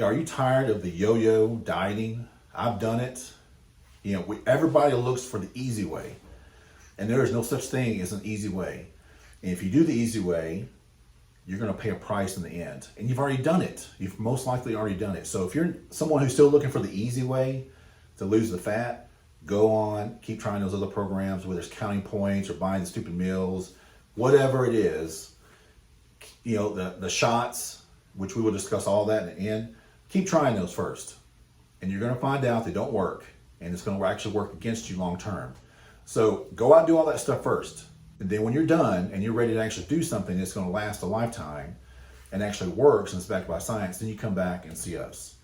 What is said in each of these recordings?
Are you tired of the yo-yo dieting? I've done it. Everybody looks for the easy way, and there is no such thing as an easy way. And if you do the easy way, you're going to pay a price in the end. And you've already done it. You've most likely already done it. So if you're someone who's still looking for the easy way to lose the fat, go on, keep trying those other programs, whether it's counting points or buying the stupid meals, whatever it is. The shots, which we will discuss all that in the end. Keep trying those first. And you're going to find out they don't work. And it's going to actually work against you long term. So go out and do all that stuff first. And then when you're done and you're ready to actually do something that's going to last a lifetime and actually works and it's backed by science, then you come back and see us.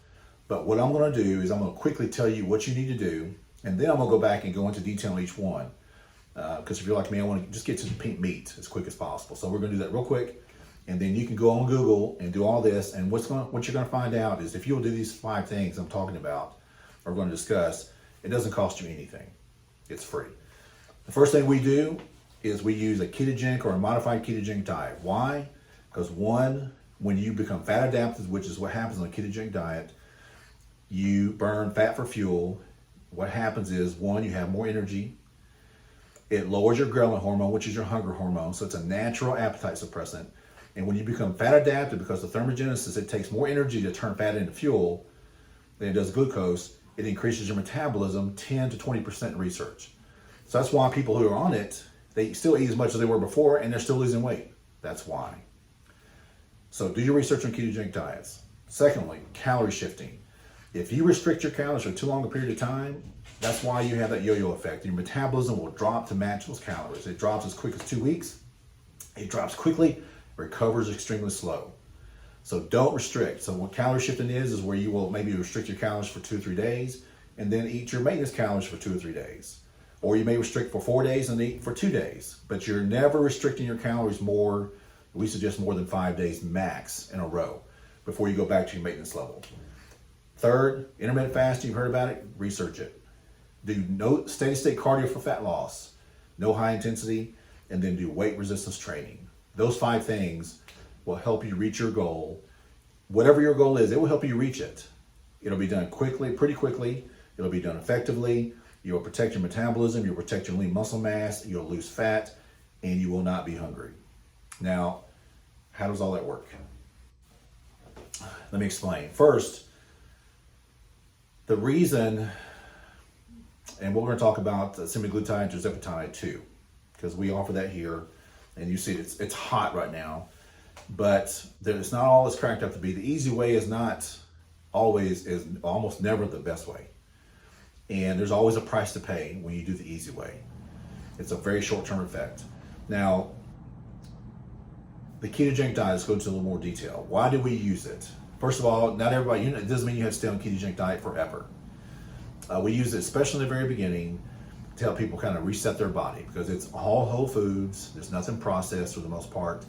But what I'm going to do is I'm going to quickly tell you what you need to do, and then I'm going to go back and go into detail on each one. Because if you're like me, I want to just get to the pink meat as quick as possible. So we're going to do that real quick, and then you can go on Google and do all this. And what you're going to find out is if you'll do these 5 things I'm talking about or going to discuss, it doesn't cost you anything. It's free. The first thing we do is we use a ketogenic or a modified ketogenic diet. Why? Because one, when you become fat adapted, which is what happens on a ketogenic diet, you burn fat for fuel. What happens is, one, you have more energy. It lowers your ghrelin hormone, which is your hunger hormone. So it's a natural appetite suppressant. And when you become fat adapted, because of thermogenesis, it takes more energy to turn fat into fuel than it does glucose. It increases your metabolism 10 to 20% in research. So that's why people who are on it, they still eat as much as they were before and they're still losing weight. That's why. So do your research on ketogenic diets. Secondly, calorie shifting. If you restrict your calories for too long a period of time, that's why you have that yo-yo effect. Your metabolism will drop to match those calories. It drops as quick as 2 weeks. It drops quickly, recovers extremely slow. So don't restrict. So what calorie shifting is where you will maybe restrict your calories for 2 or 3 days and then eat your maintenance calories for 2 or 3 days. Or you may restrict for 4 days and eat for 2 days, but you're never restricting your calories more, we suggest more than 5 days max in a row before you go back to your maintenance level. Third, intermittent fasting, you've heard about it, research it. Do no steady state cardio for fat loss, no high intensity, and then do weight resistance training. Those 5 things will help you reach your goal. Whatever your goal is, it will help you reach it. It'll be done quickly, pretty quickly. It'll be done effectively. You'll protect your metabolism, you'll protect your lean muscle mass, you'll lose fat, and you will not be hungry. Now, how does all that work? Let me explain. First, the reason, and we're going to talk about semaglutide and tirzepatide too, because we offer that here, and you see it's hot right now, but it's not all it's cracked up to be. The easy way is almost never the best way. And there's always a price to pay when you do the easy way. It's a very short-term effect. Now, the ketogenic diet, let's go into a little more detail. Why do we use it? First of all, not everybody, it doesn't mean you have to stay on a ketogenic diet forever. We use it, especially in the very beginning, to help people kind of reset their body because it's all whole foods. There's nothing processed for the most part.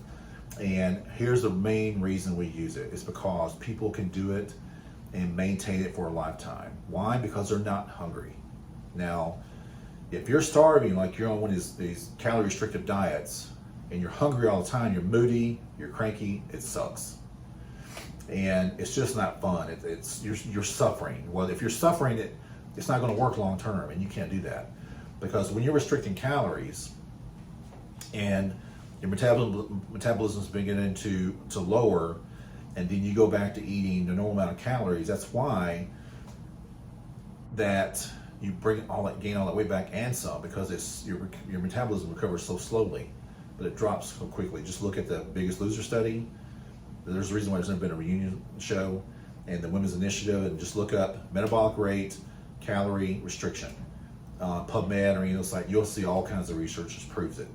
And here's the main reason we use it. It's because people can do it and maintain it for a lifetime. Why? Because they're not hungry. Now, if you're starving, like you're on one of these calorie restrictive diets, and you're hungry all the time, you're moody, you're cranky, it sucks. And it's just not fun. You're suffering. Well, if you're suffering, it's not going to work long term, and you can't do that. Because when you're restricting calories and your metabolism is beginning to lower, and then you go back to eating the normal amount of calories, that's why that you gain all that weight back and some, because your metabolism recovers so slowly, but it drops so quickly. Just look at the Biggest Loser study. There's a reason why there's never been a reunion show, and the Women's Initiative, and just look up metabolic rate, calorie restriction. PubMed or any of those sites, you'll see all kinds of research that proves it.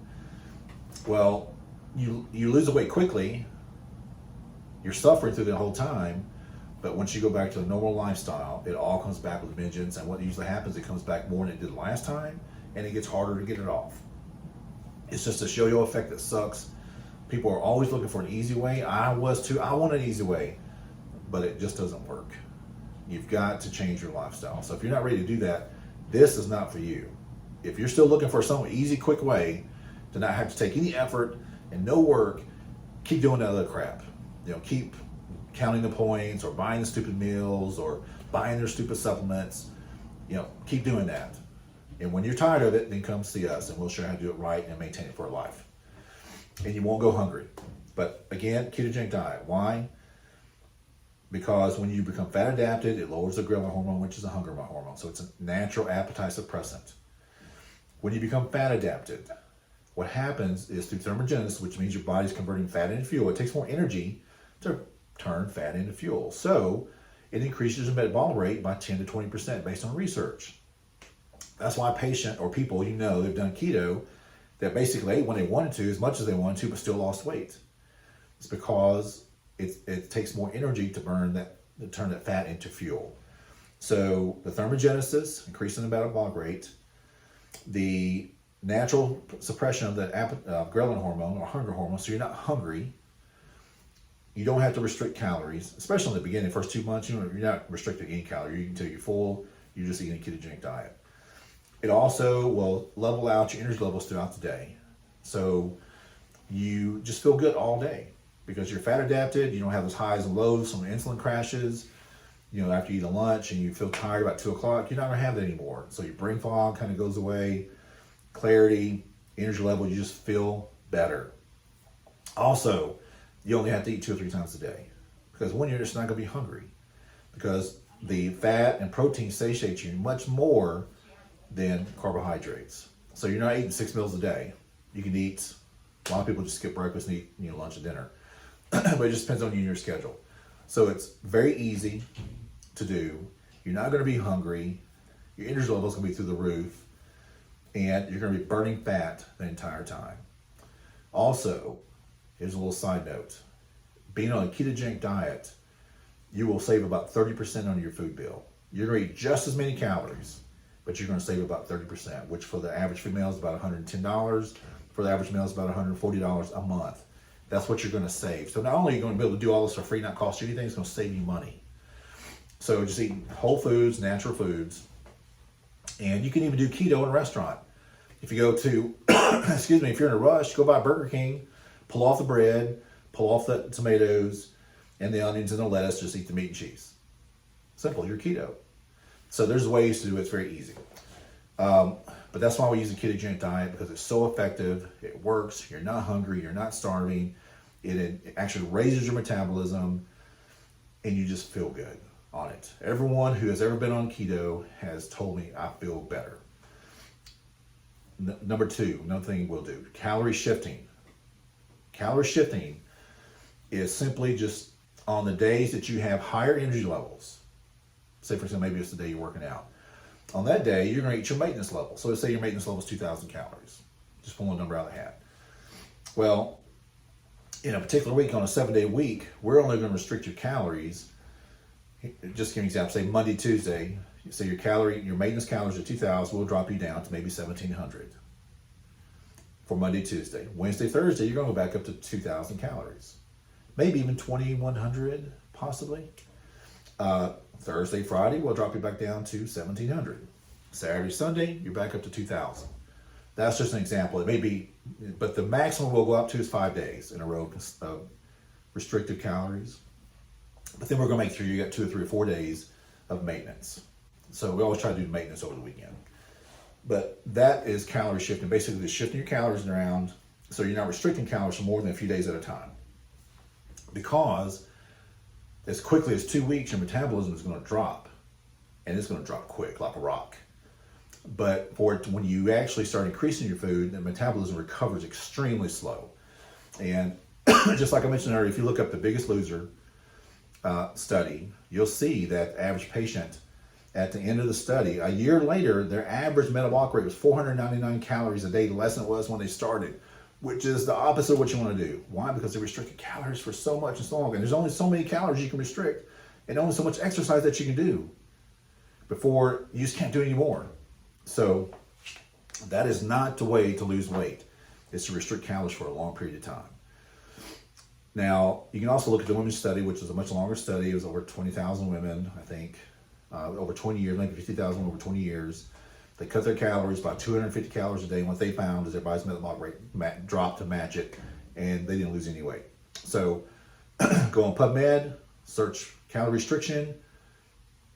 Well, you lose the weight quickly, you're suffering through the whole time, but once you go back to a normal lifestyle, it all comes back with vengeance, and what usually happens, it comes back more than it did last time, and it gets harder to get it off. It's just a yo-yo effect that sucks. People are always looking for an easy way. I was too. I want an easy way, but it just doesn't work. You've got to change your lifestyle. So if you're not ready to do that, this is not for you. If you're still looking for some easy, quick way to not have to take any effort and no work, keep doing that other crap. Keep counting the points or buying the stupid meals or buying their stupid supplements. Keep doing that. And when you're tired of it, then come see us and we'll show you how to do it right and maintain it for life. And you won't go hungry. But again, ketogenic diet. Why? Because when you become fat adapted, it lowers the ghrelin hormone, which is a hunger hormone. So it's a natural appetite suppressant. When you become fat adapted, what happens is through thermogenesis, which means your body's converting fat into fuel, it takes more energy to turn fat into fuel. So it increases your metabolic rate by 10 to 20% based on research. That's why people, they've done keto, that basically ate when they wanted to, as much as they wanted to, but still lost weight. It's because it takes more energy to turn that fat into fuel. So the thermogenesis, increasing the metabolic rate, the natural suppression of the ghrelin hormone or hunger hormone, so you're not hungry. You don't have to restrict calories, especially in the beginning, first 2 months. You're not restricting any calories until you're full. You're just eating a ketogenic diet. It also will level out your energy levels throughout the day. So you just feel good all day because you're fat adapted. You don't have those highs and lows from insulin crashes. After you eat a lunch and you feel tired about 2 o'clock, you're not going to have that anymore. So your brain fog kind of goes away, clarity, energy level, you just feel better. Also, you only have to eat 2 or 3 times a day because one, you're just not going to be hungry because the fat and protein satiate you much more than carbohydrates. So you're not eating 6 meals a day. You can eat, a lot of people just skip breakfast and eat lunch and dinner. But it just depends on you and your schedule. So it's very easy to do. You're not going to be hungry. Your energy level is going to be through the roof. And you're going to be burning fat the entire time. Also, here's a little side note. Being on a ketogenic diet, you will save about 30% on your food bill. You're going to eat just as many calories, but you're going to save about 30%, which for the average female is about $110. For the average male is about $140 a month. That's what you're going to save. So not only are you going to be able to do all this for free, not cost you anything, it's going to save you money. So just eat whole foods, natural foods. And you can even do keto in a restaurant. If you go to, if you're in a rush, go by Burger King, pull off the bread, pull off the tomatoes and the onions and the lettuce, just eat the meat and cheese. Simple, you're keto. So there's ways to do it, it's very easy. But that's why we use a ketogenic diet, because it's so effective, it works, you're not hungry, you're not starving, it actually raises your metabolism, and you just feel good on it. Everyone who has ever been on keto has told me I feel better. Number two, another thing we'll do, calorie shifting. Calorie shifting is simply just on the days that you have higher energy levels. Say, for example, maybe it's the day you're working out. On that day, you're going to eat your maintenance level. So let's say your maintenance level is 2,000 calories. Just pulling a number out of the hat. Well, in a particular week, on a 7-day week, we're only going to restrict your calories. Just give me an example. Say Monday, Tuesday. So your maintenance calories are 2,000. We'll drop you down to maybe 1,700 for Monday, Tuesday. Wednesday, Thursday, you're going to go back up to 2,000 calories. Maybe even 2,100, possibly. Thursday, Friday, we'll drop you back down to 1,700. Saturday, Sunday, you're back up to 2,000. That's just an example. It may be, but the maximum we'll go up to is 5 days in a row of restricted calories. But then we're going to make sure you got 2 or 3 or 4 days of maintenance. So we always try to do maintenance over the weekend. But that is calorie shifting. Basically, just shifting your calories around so you're not restricting calories for more than a few days at a time. Because as quickly as 2 weeks, your metabolism is going to drop. And it's going to drop quick, like a rock. But when you actually start increasing your food, the metabolism recovers extremely slow. And just like I mentioned earlier, if you look up the Biggest Loser study, you'll see that the average patient at the end of the study, a year later, their average metabolic rate was 499 calories a day, less than it was when they started, which is the opposite of what you want to do. Why? Because they restricted calories for so much and so long. And there's only so many calories you can restrict and only so much exercise that you can do before you just can't do any more. So that is not the way to lose weight. It's to restrict calories for a long period of time. Now, you can also look at the women's study, which is a much longer study. It was over 20,000 women, I think, over 20 years, maybe 50,000 over 20 years. They cut their calories by 250 calories a day. And what they found is their body's metabolic rate dropped to match it, and they didn't lose any weight. So go on PubMed, search calorie restriction,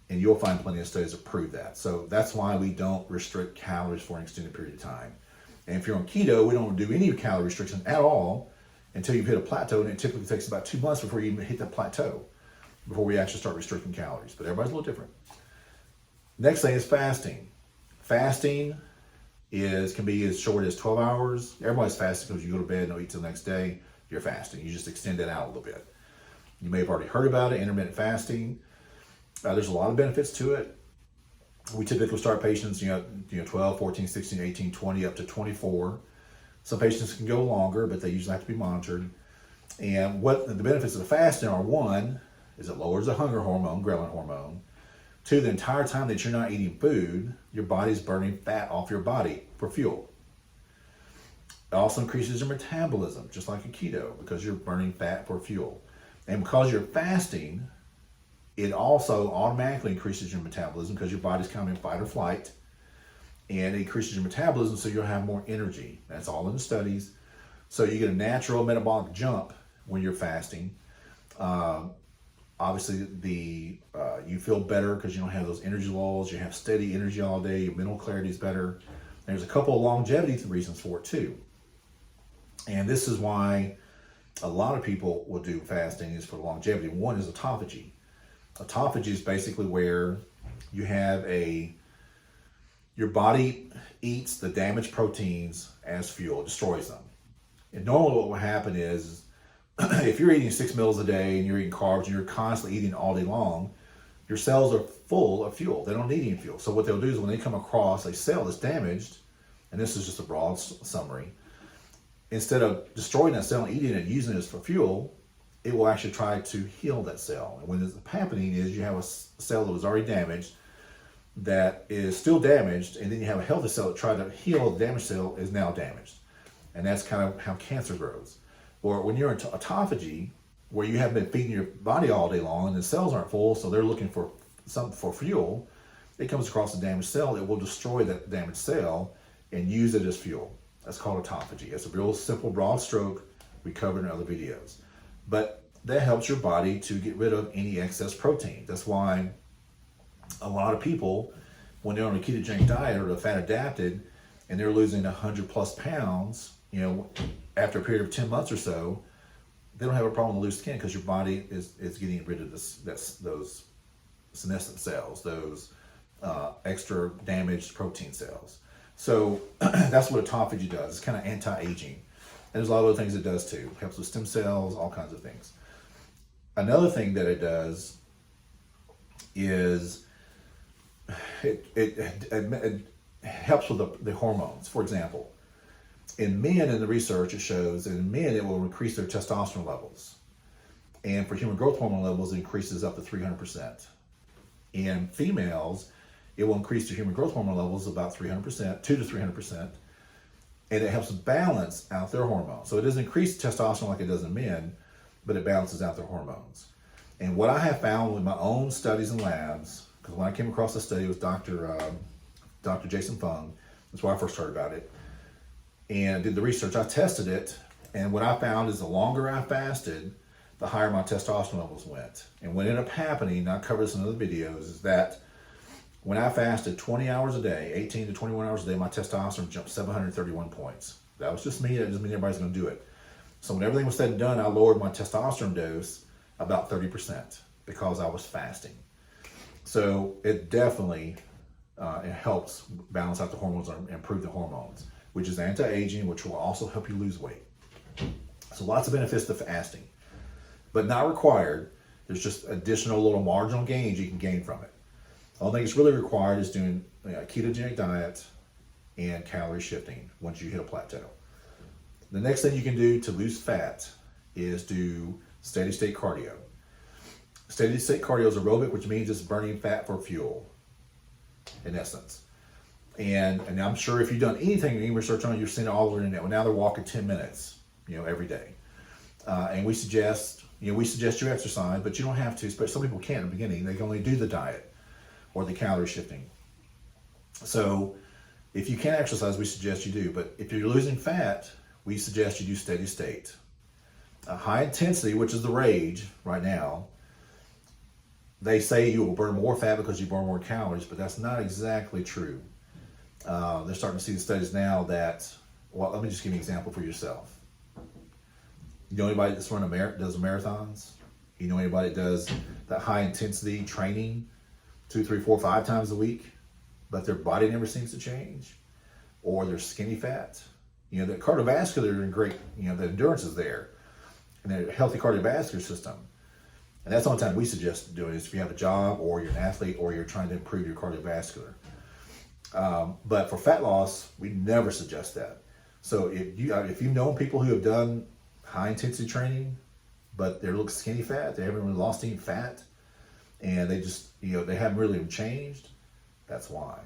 and you'll find plenty of studies that prove that. So that's why we don't restrict calories for an extended period of time. And if you're on keto, we don't do any calorie restriction at all until you've hit a plateau, and it typically takes about 2 months before you even hit that plateau, before we actually start restricting calories. But everybody's a little different. Next thing is fasting. Fasting can be as short as 12 hours. Everybody's fasting because you go to bed and don't eat till the next day. You're fasting. You just extend that out a little bit. You may have already heard about it, intermittent fasting. There's a lot of benefits to it. We typically start patients, 12, 14, 16, 18, 20, up to 24. Some patients can go longer, but they usually have to be monitored. And what the benefits of the fasting are: one, is it lowers the hunger hormone, ghrelin hormone. Two, the entire time that you're not eating food, your body's burning fat off your body for fuel. It also increases your metabolism, just like a keto, because you're burning fat for fuel. And because you're fasting, it also automatically increases your metabolism because your body's kind of in fight or flight, and it increases your metabolism so you'll have more energy. That's all in the studies. So you get a natural metabolic jump when you're fasting. Obviously, you feel better because you don't have those energy lulls. You have steady energy all day. Your mental clarity is better. There's a couple of longevity reasons for it too. And this is why a lot of people will do fasting, is for longevity. One is autophagy. Autophagy is basically where you have your body eats the damaged proteins as fuel, destroys them. And normally what will happen is, if you're eating 6 meals a day and you're eating carbs and you're constantly eating all day long, your cells are full of fuel. They don't need any fuel. So what they'll do is when they come across a cell that's damaged, and this is just a broad summary, instead of destroying that cell and eating it and using it for fuel, it will actually try to heal that cell. And what is happening is you have a cell that was already damaged that is still damaged, and then you have a healthy cell that tried to heal the damaged cell is now damaged. And that's kind of how cancer grows. Or when you're in autophagy, where you have been feeding your body all day long and the cells aren't full, so they're looking for something for fuel, it comes across a damaged cell, it will destroy that damaged cell and use it as fuel. That's called autophagy. It's a real simple, broad stroke we covered in other videos. But that helps your body to get rid of any excess protein. That's why a lot of people, when they're on a ketogenic diet or the fat adapted, and they're losing 100 plus pounds, after a period of 10 months or so, they don't have a problem with loose skin because your body is getting rid of those senescent cells, those extra damaged protein cells. So that's what autophagy does. It's kind of anti-aging. And there's a lot of other things it does too. It helps with stem cells, all kinds of things. Another thing that it does is it helps with the hormones. For example, in men, in the research, it shows that in men it will increase their testosterone levels. And for human growth hormone levels, it increases up to 300%. In females, it will increase their human growth hormone levels about 300%, 2 to 300%. And it helps balance out their hormones. So it doesn't increase testosterone like it does in men, but it balances out their hormones. And what I have found with my own studies and labs, because when I came across this study, it was Dr. Jason Fung. That's why I first heard about it. And did the research. I tested it. And what I found is the longer I fasted, the higher my testosterone levels went. And what ended up happening, and I covered this in other videos, is that when I fasted 20 hours a day, 18 to 21 hours a day, my testosterone jumped 731 points. That was just me. That doesn't mean everybody's going to do it. So when everything was said and done, I lowered my testosterone dose about 30% because I was fasting. So it definitely it helps balance out the hormones and improve the hormones, which is anti-aging, which will also help you lose weight. So lots of benefits to fasting, but not required. There's just additional little marginal gains you can gain from it. The only thing that's really required is doing a ketogenic diet and calorie shifting once you hit a plateau. The next thing you can do to lose fat is do steady state cardio. Steady state cardio is aerobic, which means it's burning fat for fuel, in essence. And I'm sure if you've done anything, any research on it, you've seen it all over the internet. Well, now they're walking 10 minutes, every day. And we suggest you exercise, but you don't have to. Especially some people can't in the beginning. They can only do the diet or the calorie shifting. So if you can't exercise, we suggest you do. But if you're losing fat, we suggest you do steady state. High intensity, which is the rage right now, they say you will burn more fat because you burn more calories, but that's not exactly true. They're starting to see the studies now that, well, let me just give you an example for yourself. You know anybody that's does marathons? You know anybody that does that high intensity training 2, 3, 4, 5 times a week, but their body never seems to change, or they're skinny fat? You know, the cardiovascular and great, you know, the endurance is there, and a healthy cardiovascular system. And that's the only time we suggest doing it is if you have a job, or you're an athlete, or you're trying to improve your cardiovascular. But for fat loss, we never suggest that. So if you've known people who have done high intensity training, but they look skinny fat, they haven't really lost any fat, and they just, you know, they haven't really changed, that's why.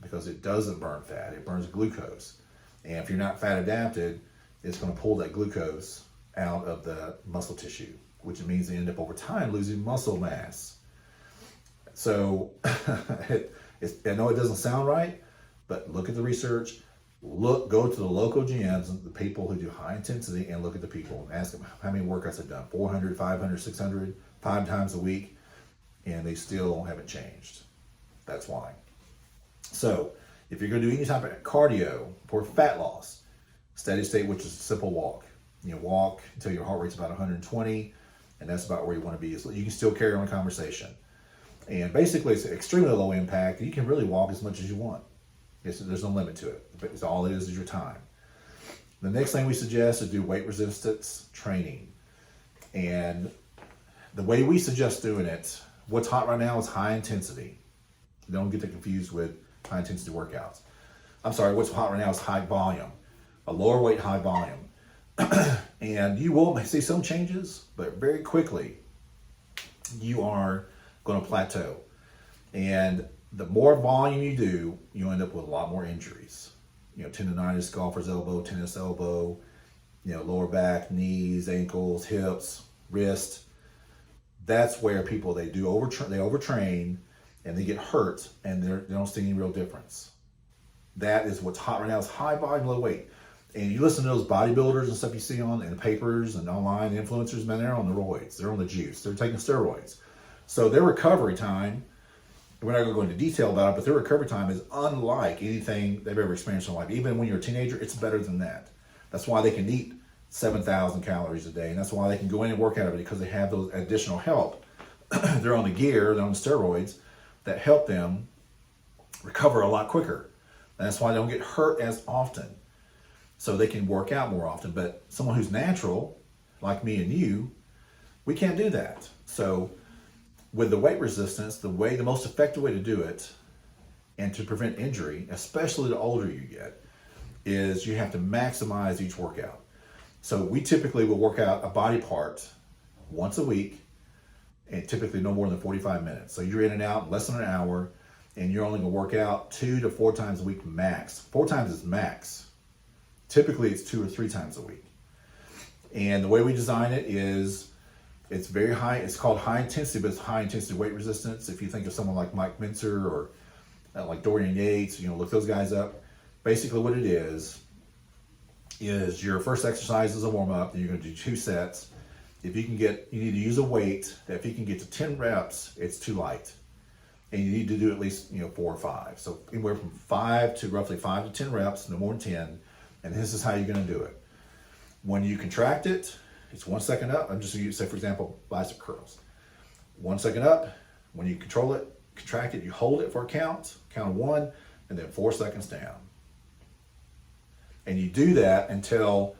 Because it doesn't burn fat, it burns glucose. And if you're not fat adapted, it's going to pull that glucose out of the muscle tissue, which means they end up over time losing muscle mass. So I know it doesn't sound right, but look at the research. Go to the local gyms, the people who do high intensity, and look at the people and ask them how many workouts they've done, 400, 500, 600, 5 times a week, and they still haven't changed. That's why. So if you're going to do any type of cardio for fat loss, steady state, which is a simple walk. You know, walk until your heart rate's about 120, and that's about where you want to be. So you can still carry on a conversation. And basically, it's extremely low impact. You can really walk as much as you want. There's no limit to it. It's all it is your time. The next thing we suggest is do weight resistance training. And the way we suggest doing it, what's hot right now is high intensity. Don't get it confused with high intensity workouts. I'm sorry, what's hot right now is high volume. A lower weight, high volume. And you will see some changes, but very quickly you are going to plateau. And the more volume you do, you end up with a lot more injuries. You know, tendonitis, golfer's elbow, tennis elbow, you know, lower back, knees, ankles, hips, wrist. That's where people, they overtrain and they get hurt, and they don't see any real difference. That is what's hot right now, is high volume, low weight. And you listen to those bodybuilders and stuff you see in the papers and online, influencers, man, they're on the roids, they're on the juice, they're taking steroids. So their recovery time, we're not going to go into detail about it, but their recovery time is unlike anything they've ever experienced in life. Even when you're a teenager, it's better than that. That's why they can eat 7,000 calories a day, and that's why they can go in and work out of it, because they have those additional help. They're on the gear, they're on the steroids that help them recover a lot quicker. And that's why they don't get hurt as often. So they can work out more often. But someone who's natural, like me and you, we can't do that. So with the weight resistance, the most effective way to do it and to prevent injury, especially the older you get, is you have to maximize each workout. So we typically will work out a body part once a week, and typically no more than 45 minutes. So you're in and out in less than an hour, and you're only going to work out 2 to 4 times a week max. 4 times is max. Typically it's 2 or 3 times a week. And the way we design it is, it's very high. It's called high intensity, but it's high intensity weight resistance. If you think of someone like Mike Mincer or like Dorian Yates, you know, look those guys up. Basically what it is your first exercise is a warm up, then you're going to do 2 sets. If you need to use a weight that if you can get to 10 reps, it's too light. And you need to do at least, 4 or 5. So anywhere from 5 to 10 reps, no more than 10. And this is how you're going to do it. When you contract it, it's 1 second up. I'm just going to say, for example, bicep curls. 1 second up. When you control it, contract it, you hold it for a count of 1, and then 4 seconds down. And you do that until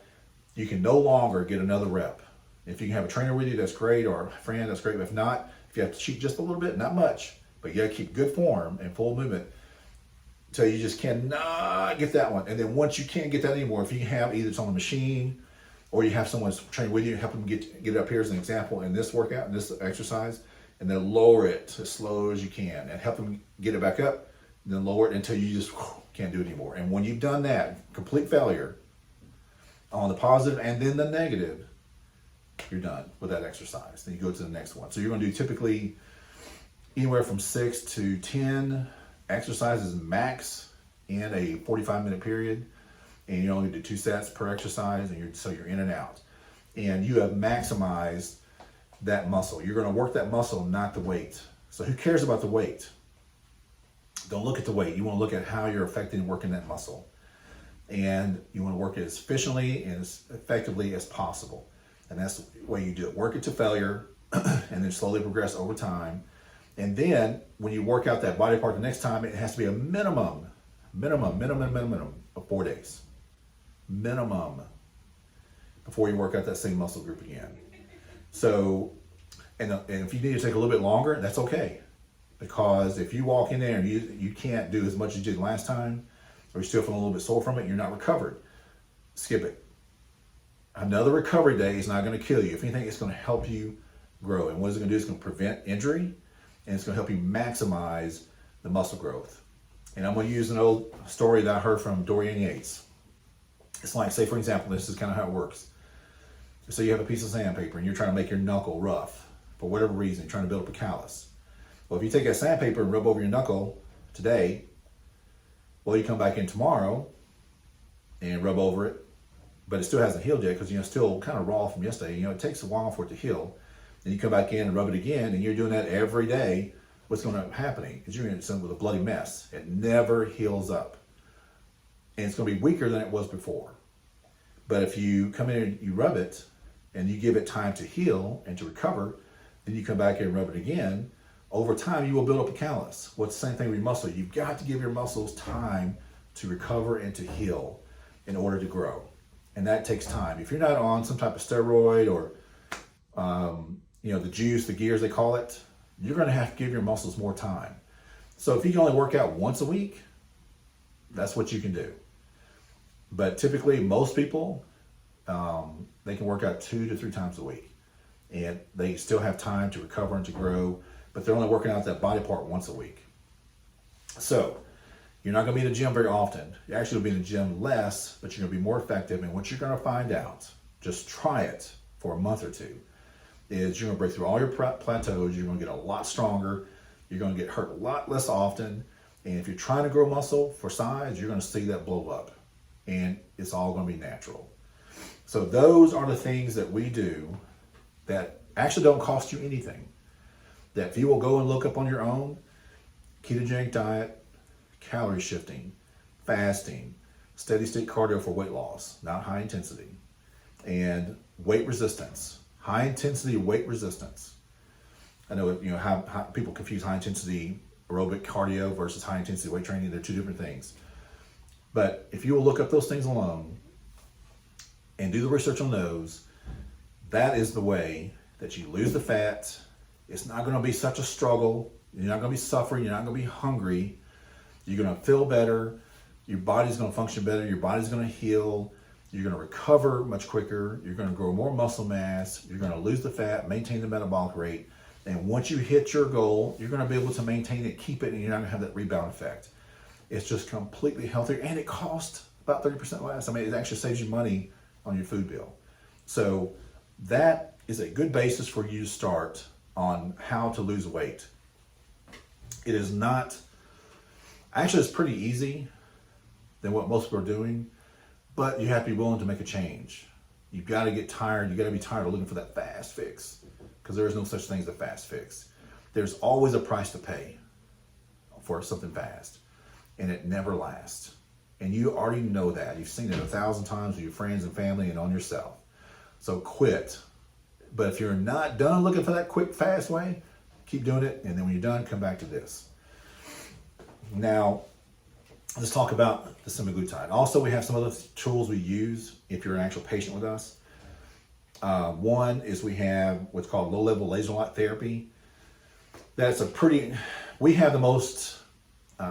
you can no longer get another rep. If you can have a trainer with you, that's great, or a friend, that's great. But if not, if you have to cheat just a little bit, not much, but you got to keep good form and full movement until you just cannot get that one. And then once you can't get that anymore, if you have either it's on the machine or you have someone training with you, help them get it up here as an example in this workout, in this exercise, and then lower it as slow as you can and help them get it back up, and then lower it until you just can't do it anymore. And when you've done that, complete failure on the positive and then the negative, you're done with that exercise. Then you go to the next one. So you're going to do typically anywhere from 6 to 10 exercises max in a 45-minute period, and you only do 2 sets per exercise, and you're in and out. And you have maximized that muscle. You're going to work that muscle, not the weight. So who cares about the weight? Don't look at the weight. You want to look at how you're affecting working that muscle. And you want to work it as efficiently and as effectively as possible. And that's the way you do it. Work it to failure and then slowly progress over time. And then when you work out that body part the next time, it has to be a minimum of 4 days. Minimum. Before you work out that same muscle group again. So, and if you need to take a little bit longer, that's okay. Because if you walk in there and you can't do as much as you did last time, or you're still feeling a little bit sore from it, you're not recovered, skip it. Another recovery day is not going to kill you. If anything, it's going to help you grow. And what it's going to do is going to prevent injury, and it's going to help you maximize the muscle growth. And I'm going to use an old story that I heard from Dorian Yates. It's like, say for example, this is kind of how it works. So you have a piece of sandpaper and you're trying to make your knuckle rough for whatever reason, you're trying to build up a callus. Well, if you take that sandpaper and rub over your knuckle today, well, you come back in tomorrow and rub over it, but it still hasn't healed yet because it's still kind of raw from yesterday. It takes a while for it to heal. Then you come back in and rub it again, and you're doing that every day. What's going to happen is you're going to end up with a bloody mess. It never heals up, and it's going to be weaker than it was before. But if you come in and you rub it, and you give it time to heal and to recover, then you come back in and rub it again. Over time, you will build up a callus. Well, it's the same thing with your muscle. You've got to give your muscles time to recover and to heal in order to grow. And that takes time. If you're not on some type of steroid or, the juice, the gears they call it, you're going to have to give your muscles more time. So if you can only work out once a week, that's what you can do. But typically, most people, they can work out 2 to 3 times a week. And they still have time to recover and to grow, but they're only working out that body part once a week. So you're not going to be in the gym very often. You're actually going to be in the gym less, but you're going to be more effective. And what you're going to find out, just try it for a month or two, is you're going to break through all your plateaus. You're going to get a lot stronger. You're going to get hurt a lot less often. And if you're trying to grow muscle for size, you're going to see that blow up. And it's all going to be natural. So those are the things that we do that actually don't cost you anything. That if you will go and look up on your own, ketogenic diet, calorie shifting, fasting, steady state cardio for weight loss, not high intensity, and weight resistance, high intensity weight resistance. I know how people confuse high intensity aerobic cardio versus high intensity weight training. They're two different things. But if you will look up those things alone and do the research on those, that is the way that you lose the fat. It's not going to be such a struggle. You're not going to be suffering. You're not going to be hungry. You're going to feel better. Your body's going to function better. Your body's going to heal. You're going to recover much quicker. You're going to grow more muscle mass. You're going to lose the fat, maintain the metabolic rate. And once you hit your goal, you're going to be able to maintain it, keep it, and you're not going to have that rebound effect. It's just completely healthier, and it costs about 30% less. I mean, it actually saves you money on your food bill. So that is a good basis for you to start on how to lose weight. It is not, actually it's pretty easy than what most people are doing, but you have to be willing to make a change. You've got to get tired. You've got to be tired of looking for that fast fix, because there is no such thing as a fast fix. There's always a price to pay for something fast, and it never lasts. And you already know that. You've seen it 1,000 times with your friends and family and on yourself. So quit. But if you're not done looking for that quick, fast way, keep doing it. And then when you're done, come back to this. Now, let's talk about the semaglutide. Also, we have some other tools we use if you're an actual patient with us. One is we have what's called low-level laser light therapy. We have the most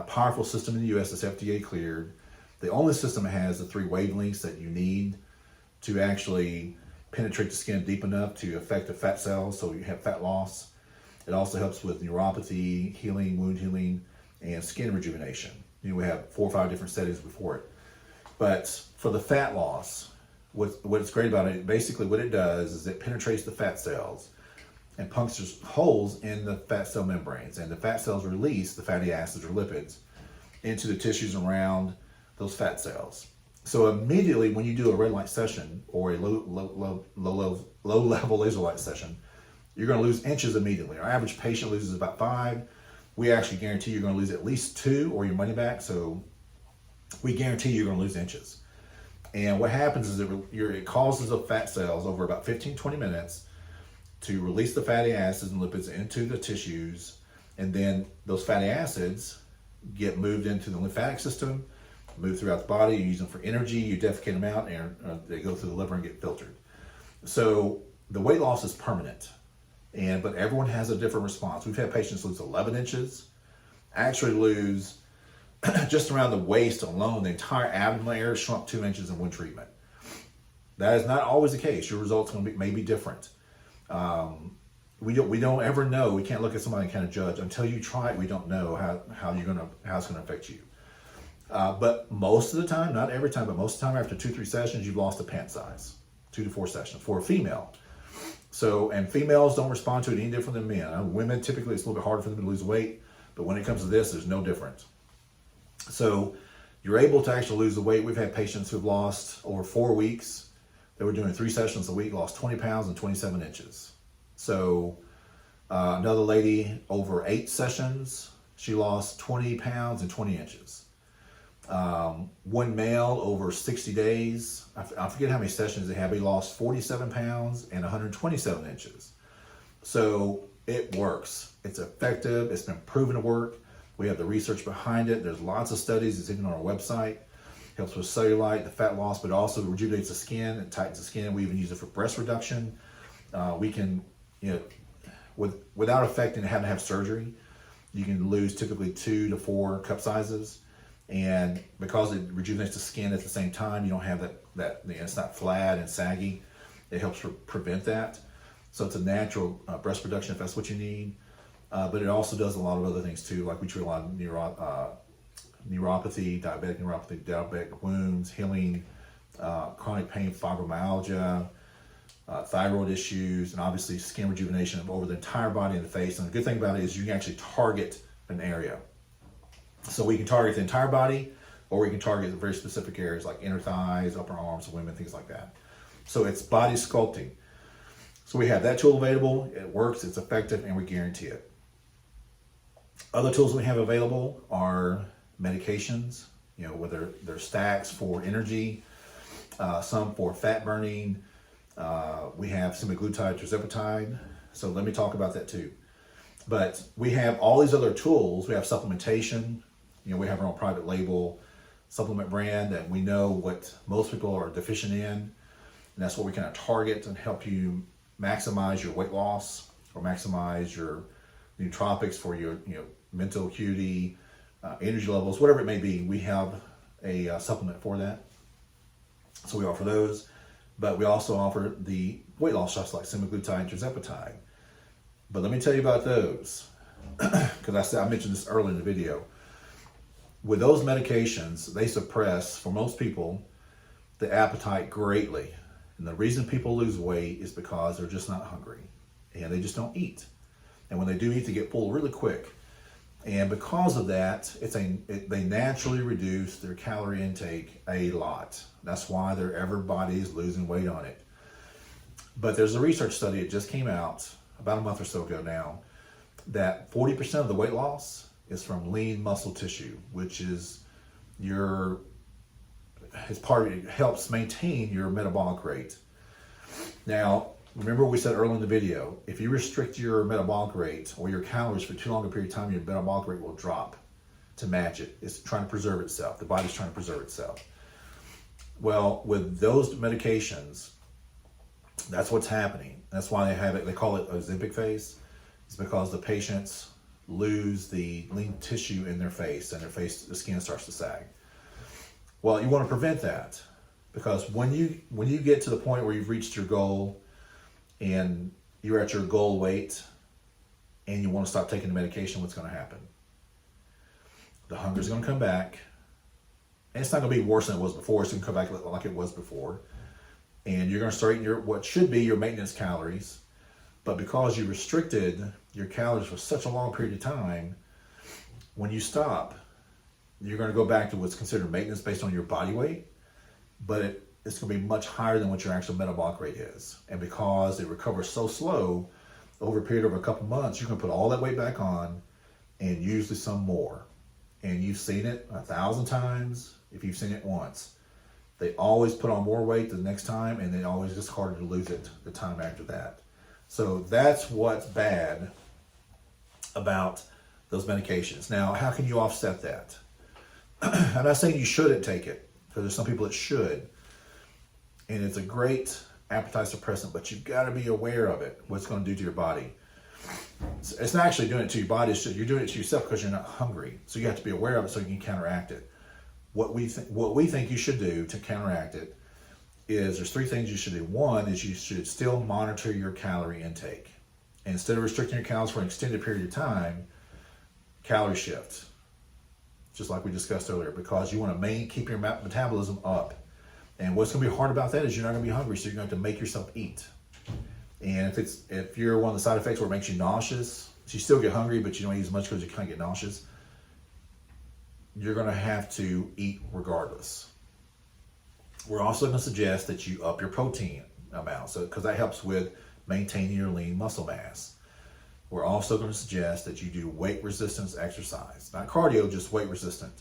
powerful system in the U.S. that's FDA cleared. The only system that has the 3 wavelengths that you need to actually penetrate the skin deep enough to affect the fat cells so you have fat loss. It also helps with neuropathy, healing, wound healing, and skin rejuvenation. We have 4 or 5 different settings before it. But for the fat loss, what's great about it, basically what it does is it penetrates the fat cells and punctures holes in the fat cell membranes. And the fat cells release the fatty acids or lipids into the tissues around those fat cells. So immediately when you do a red light session or a low level laser light session, you're going to lose inches immediately. Our average patient loses about 5. We actually guarantee you're going to lose at least 2 or your money back. So we guarantee you're going to lose inches. And what happens is it causes the fat cells over about 15-20 minutes to release the fatty acids and lipids into the tissues. And then those fatty acids get moved into the lymphatic system, move throughout the body. You use them for energy, you defecate them out, and they go through the liver and get filtered. So the weight loss is permanent. But everyone has a different response. We've had patients lose 11 inches, actually lose just around the waist alone, the entire abdomen area shrunk 2 inches in one treatment. That is not always the case. Your results may be different. We don't ever know. We can't look at somebody and kind of judge until you try it. We don't know how it's going to affect you. But most of the time, not every time, but most of the time, after 2-3 sessions, you've lost a pant size. 2 to 4 sessions for a female. So, and females don't respond to it any different than men. Women, typically, it's a little bit harder for them to lose weight, but when it comes to this, there's no difference. So, you're able to actually lose the weight. We've had patients who've lost over 4 weeks. They were doing 3 sessions a week, lost 20 pounds and 27 inches. So, another lady, over 8 sessions, she lost 20 pounds and 20 inches. One male over 60 days, I forget how many sessions they had, but he lost 47 pounds and 127 inches. So it works. It's effective. It's been proven to work. We have the research behind it. There's lots of studies. It's even on our website. Helps with cellulite, the fat loss, but also rejuvenates the skin and tightens the skin. We even use it for breast reduction. We can, without affecting having to have surgery, you can lose typically 2 to 4 cup sizes. And because it rejuvenates the skin at the same time, you don't have that it's not flat and saggy. It helps prevent that. So it's a natural breast reduction if that's what you need. But it also does a lot of other things too, like we treat a lot of neuropathy, diabetic wounds, healing, chronic pain, fibromyalgia, thyroid issues, and obviously skin rejuvenation over the entire body and the face. And the good thing about it is you can actually target an area. So we can target the entire body, or we can target very specific areas like inner thighs, upper arms, women, things like that. So it's body sculpting. So we have that tool available. It works, it's effective, and we guarantee it. Other tools we have available are medications, whether they're stacks for energy, some for fat burning. We have semaglutide, tirzepatide. So let me talk about that too. But we have all these other tools. We have supplementation. We have our own private label supplement brand that we know what most people are deficient in. And that's what we kind of target and help you maximize your weight loss or maximize your nootropics for your mental acuity, energy levels, whatever it may be. We have a supplement for that. So we offer those. But we also offer the weight loss shots like semaglutide and tirzepatide. But let me tell you about those, because I mentioned this earlier in the video. With those medications, they suppress, for most people, the appetite greatly. And the reason people lose weight is because they're just not hungry. And they just don't eat. And when they do eat, they get full really quick. And because of that, they naturally reduce their calorie intake a lot. That's why everybody is losing weight on it. But there's a research study that just came out about a month or so ago now, that 40% of the weight loss is from lean muscle tissue, which helps maintain your metabolic rate. Now, remember we said earlier in the video, if you restrict your metabolic rate or your calories for too long a period of time, your metabolic rate will drop to match it. It's trying to preserve itself. The body's trying to preserve itself. Well, with those medications, that's what's happening. That's why they call it Ozempic face. It's because the patients lose the lean tissue in their face, and the skin starts to sag. Well, you want to prevent that, because when you get to the point where you've reached your goal and you're at your goal weight and you want to stop taking the medication, what's going to happen? The hunger is going to come back, and it's not going to be worse than it was before. It's going to come back like it was before. And you're going to start eating what should be your maintenance calories. But because you restricted your calories for such a long period of time, when you stop, you're going to go back to what's considered maintenance based on your body weight. But it's going to be much higher than what your actual metabolic rate is. And because it recovers so slow, over a period of a couple months, you can put all that weight back on and usually some more. And you've seen it 1,000 times if you've seen it once. They always put on more weight the next time, and it always gets harder to lose it the time after that. So that's what's bad about those medications. Now, how can you offset that? I'm not saying you shouldn't take it, because there's some people that should. And it's a great appetite suppressant, but you've got to be aware of it, what it's going to do to your body. It's not actually doing it to your body, you're doing it to yourself because you're not hungry. So you have to be aware of it so you can counteract it. What we think you should do to counteract it is there's 3 things you should do. One is you should still monitor your calorie intake. And instead of restricting your calories for an extended period of time, calorie shift, just like we discussed earlier, because you want to keep your metabolism up. And what's going to be hard about that is you're not going to be hungry, so you're going to have to make yourself eat. And if you're one of the side effects where it makes you nauseous, so you still get hungry, but you don't eat as much because you kind of get nauseous, you're going to have to eat regardless. We're also going to suggest that you up your protein amount, because that helps with maintaining your lean muscle mass. We're also going to suggest that you do weight resistance exercise, not cardio, just weight resistant,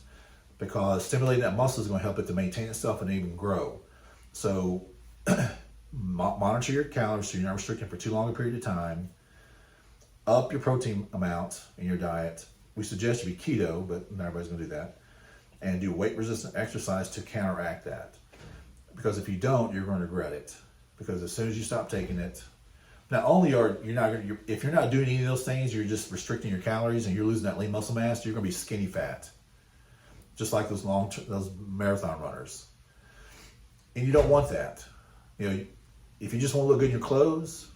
because stimulating that muscle is going to help it to maintain itself and even grow. So monitor your calories so you're not restricting for too long a period of time. Up your protein amount in your diet. We suggest you be keto, but not everybody's going to do that. And do weight resistant exercise to counteract that. Because if you don't, you're going to regret it. Because as soon as you stop taking it, not only if you're not doing any of those things, you're just restricting your calories and you're losing that lean muscle mass, you're going to be skinny fat. Just like those marathon runners. And you don't want that. If you just want to look good in your clothes,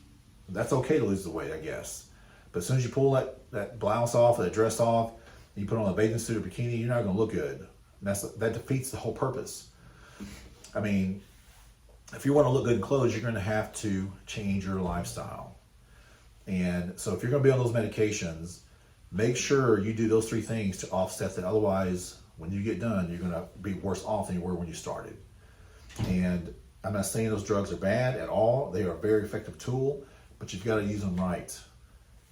that's okay to lose the weight, I guess. But as soon as you pull that blouse off, that dress off, and you put on a bathing suit or bikini, you're not going to look good. And that defeats the whole purpose. I mean, if you want to look good in clothes, you're going to have to change your lifestyle. And so if you're going to be on those medications, make sure you do those 3 things to offset that. Otherwise, when you get done, you're going to be worse off than you were when you started. And I'm not saying those drugs are bad at all. They are a very effective tool, but you've got to use them right.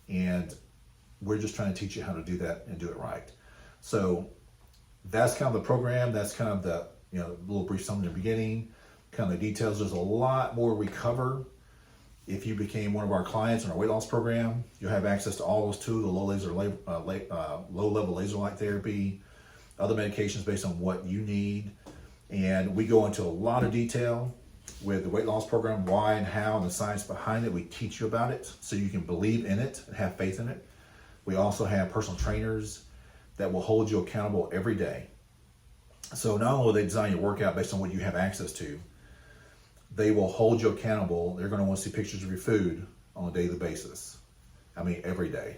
And we're just trying to teach you how to do that and do it right. So that's kind of the program. That's kind of the little brief summary in the beginning, kind of the details. There's a lot more we cover. If you became one of our clients in our weight loss program, you'll have access to all those tools, the low-level laser light therapy, other medications based on what you need. And we go into a lot of detail with the weight loss program, why and how, and the science behind it. We teach you about it so you can believe in it and have faith in it. We also have personal trainers that will hold you accountable every day. So not only will they design your workout based on what you have access to, they will hold you accountable. They're going to want to see pictures of your food on a daily basis. I mean, every day.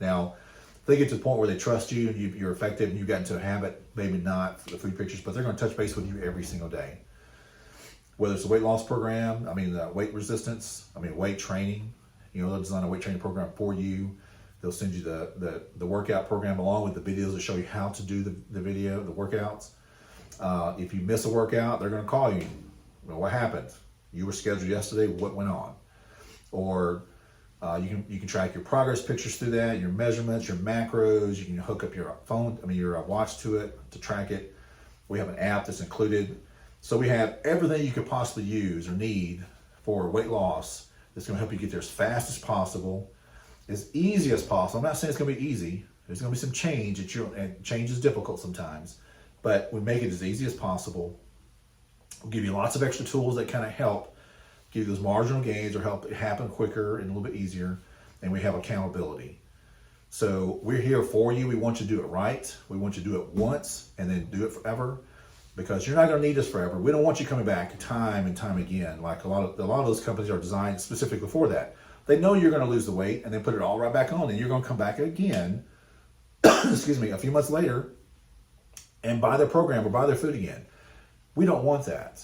Now, if they get to the point where they trust you and you're effective and you got into a habit, maybe not for the food pictures, but they're going to touch base with you every single day. Whether it's a weight loss program, weight resistance, weight training, they'll design a weight training program for you. They'll send you the workout program along with the videos that show you how to do the workouts. If you miss a workout, they're going to call you. What happened? You were scheduled yesterday. What went on? Or you can track your progress pictures through that, your measurements, your macros. You can hook up your your watch to it to track it. We have an app that's included. So we have everything you could possibly use or need for weight loss that's going to help you get there as fast as possible, as easy as possible. I'm not saying it's going to be easy. There's going to be some change, and change is difficult sometimes, but we make it as easy as possible. We'll give you lots of extra tools that kind of help give you those marginal gains or help it happen quicker and a little bit easier, and we have accountability. So we're here for you. We want you to do it right. We want you to do it once and then do it forever, because you're not going to need us forever. We don't want you coming back time and time again. Like a lot of those companies are designed specifically for that. They know you're going to lose the weight and then put it all right back on, and you're going to come back again, a few months later, and buy their program or buy their food again. We don't want that.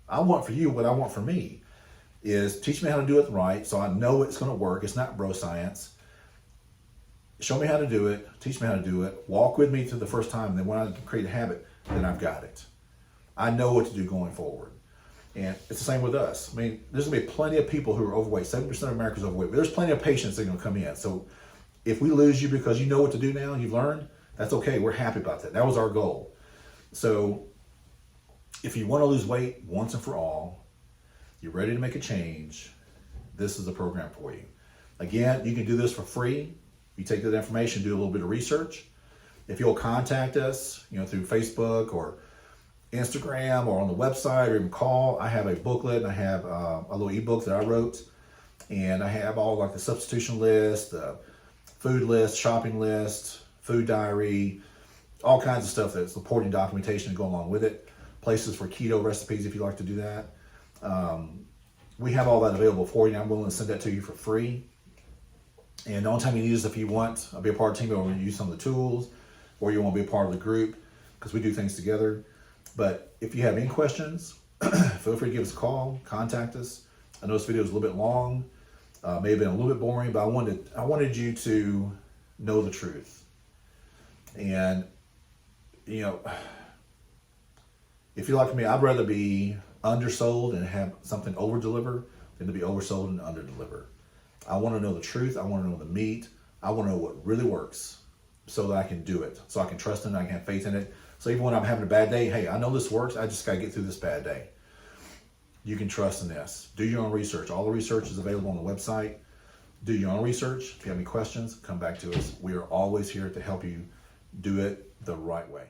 I want for you what I want for me is teach me how to do it right so I know it's going to work. It's not bro science. Show me how to do it. Teach me how to do it. Walk with me through the first time. And then when I create a habit, then I've got it. I know what to do going forward. And it's the same with us. I mean, there's gonna be plenty of people who are overweight. 70% of Americans are overweight, but there's plenty of patients that are gonna come in. So if we lose you because you know what to do now, you've learned, that's okay. We're happy about that. That was our goal. So if you want to lose weight once and for all, you're ready to make a change, this is the program for you. Again, you can do this for free. You take that information, do a little bit of research. If you'll contact us, through Facebook or Instagram or on the website, or even call, I have a booklet and I have a little ebook that I wrote, and I have all like the substitution list, the food list, shopping list, food diary, all kinds of stuff that's supporting documentation to go along with it. Places for keto recipes if you like to do that. We have all that available for you. I'm willing to send that to you for free. And the only time you need us if you want to be a part of the team, or use some of the tools, or you want to be a part of the group, because we do things together. But if you have any questions, feel free to give us a call, contact us. I know this video is a little bit long, may have been a little bit boring, but I wanted you to know the truth. And if you're like me, I'd rather be undersold and have something over-deliver than to be oversold and under-deliver. I want to know the truth. I want to know the meat. I want to know what really works so that I can do it, so I can trust in it, I can have faith in it. So even when I'm having a bad day, hey, I know this works. I just got to get through this bad day. You can trust in this. Do your own research. All the research is available on the website. Do your own research. If you have any questions, come back to us. We are always here to help you do it the right way.